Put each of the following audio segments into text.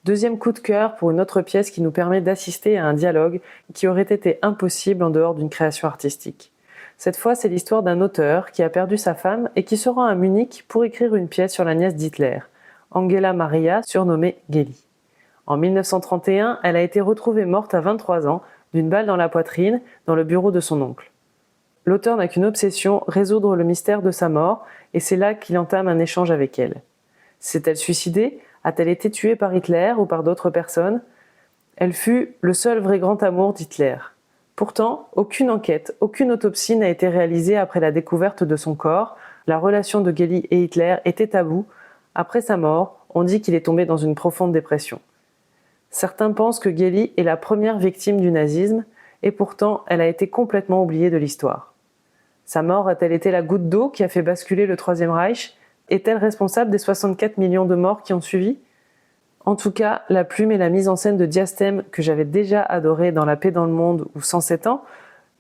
Deuxième coup de cœur pour une autre pièce qui nous permet d'assister à un dialogue qui aurait été impossible en dehors d'une création artistique. Cette fois, c'est l'histoire d'un auteur qui a perdu sa femme et qui se rend à Munich pour écrire une pièce sur la nièce d'Hitler, Angela Maria, surnommée Geli. En 1931, elle a été retrouvée morte à 23 ans d'une balle dans la poitrine dans le bureau de son oncle. L'auteur n'a qu'une obsession, résoudre le mystère de sa mort, et c'est là qu'il entame un échange avec elle. S'est-elle suicidée ? A-t-elle été tuée par Hitler ou par d'autres personnes ? Elle fut le seul vrai grand amour d'Hitler. Pourtant, aucune enquête, aucune autopsie n'a été réalisée après la découverte de son corps. La relation de Geli et Hitler était taboue. Après sa mort, on dit qu'il est tombé dans une profonde dépression. Certains pensent que Geli est la première victime du nazisme, et pourtant elle a été complètement oubliée de l'histoire. Sa mort a-t-elle été la goutte d'eau qui a fait basculer le Troisième Reich ? Est-elle responsable des 64 millions de morts qui ont suivi ? En tout cas, la plume et la mise en scène de Diastème, que j'avais déjà adoré dans La paix dans le monde ou 107 ans,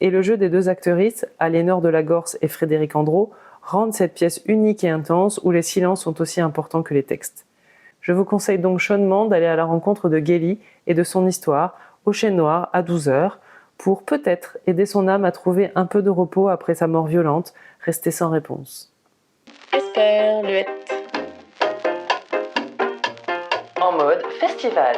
et le jeu des deux actrices, Aliénor Delagorce et Frédéric Andro, rendent cette pièce unique et intense où les silences sont aussi importants que les textes. Je vous conseille donc chaudement d'aller à la rencontre de Geli et de son histoire au Chêne Noir à 12h pour peut-être aider son âme à trouver un peu de repos après sa mort violente, restée sans réponse. Esperluette. En mode festival.